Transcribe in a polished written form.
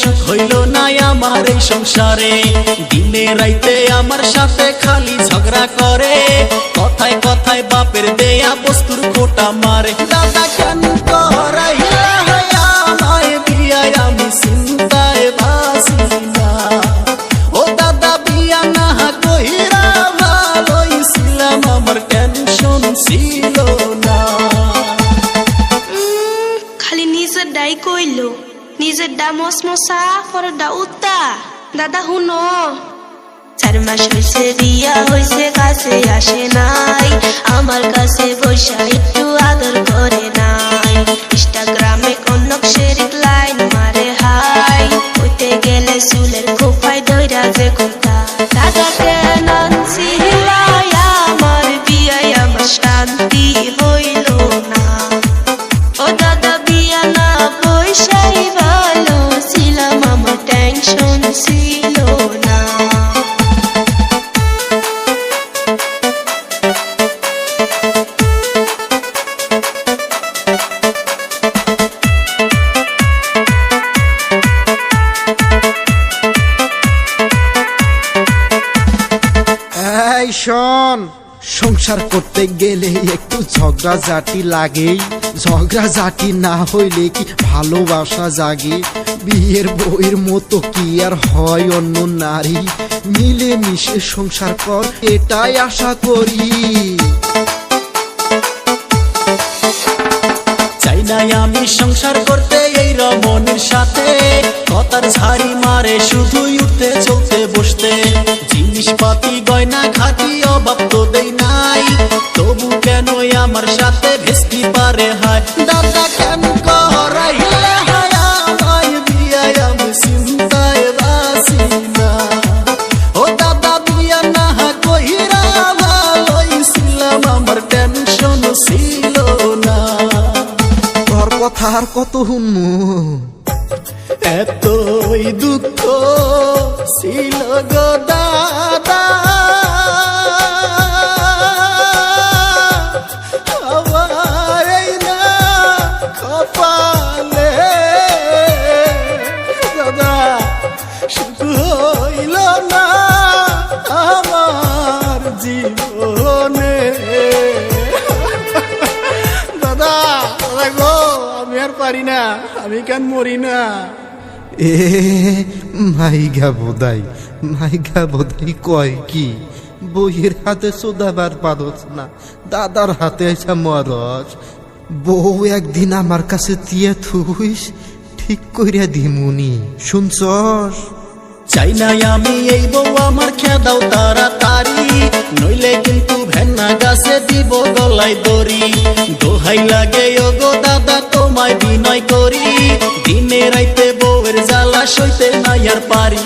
সুখ হইল না আমার এই সংসারে। দিনে রাইতে আমার সাথে খালি ঝগড়া করে, কথায় কথায় বাপের দেয়া বস্তুর খোটা মারে। দাদা কেন করাইলা আমায় বিয়া, আমি চিন্তায় বাঁচি না। ও দাদা বিয়া না কইরা ভালোই ছিলাম, আমার টেনশন ছিল না। খালি নিজের ডাই কইল, নিজের ডা মসমসা পর ডা উত্তা। দাদা হুনো 4 মাস হইছে বিয়া হইছে, কাছে আসে নাই, আমার কাছে বৈশা একটু আদর করে নাই। ইনস্টাগ্রামে কনক শেরিক লাইন মারে হাই, হইতে গেলে চুলের খোপায় দইরা যে কোথা। দাদা কেন ছিলাই আমার বিয়ায়, আমার শান্তি হইল না। ও দাদা বিয়া না পয়সাই ভালো ছিলাম, আমার টেনশন ছিল না। এই শোন, সংসার করতে গেলে একটু ঝগড়াঝাটি লাগেই। ঝগড়াঝাটি না হইলে কি ভালোবাসা জাগে? বিয়ের বউয়ের মতো কি আর হয় অন্য নারী? মিলে মিশে সংসার কর, এটাই আশা করি। চাই নাই আমি সংসার করতে এই রমণীর সাথে, কথার ঝাড়ি মারে শুধুই উঠতে চলতে বসতে। জিনিসপাতি গয়না খাটি অভাব তো দেই নাই, তবু কেন আমার সাথে ভেস্তি পারে হায়। দাদা কেন করাইলে আমায় বিয়া, আমি চিন্তায় বাঁচি না। ও দাদা বিয়া না কইরা ভালোই ছিলাম, আমার টেনশন ছিল না। তোর কথা আর কত হুনমু? এতই দুঃখ ছিল গো দাদা, আমার এই না কপালে। দাদা সুখ হইল না আমার জীবনে। দাদা দাদা গো, আমি আর পারি না, আমি কেন মরি না। এ মাইগা বোধাই কয় কি? বইয়ের হাতে সোদাবার পারস না, দাদার হাতে এসে মরস। বউ একদিন আমার কাছে দিয়ে থুইস, ঠিক কইরা দিমুনি, শুনছস? চাই নাই আমি এই বউ আমার খেদাও তাড়াতাড়ি, নইলে কিন্তু ভেন্না গাছে দিব গলায় দড়ি। দোহাই লাগে ও গো দাদা তোমায় বিনয় করি, দিনে রাইতে বউয়ের জ্বালা সইতে নাই আর পারি।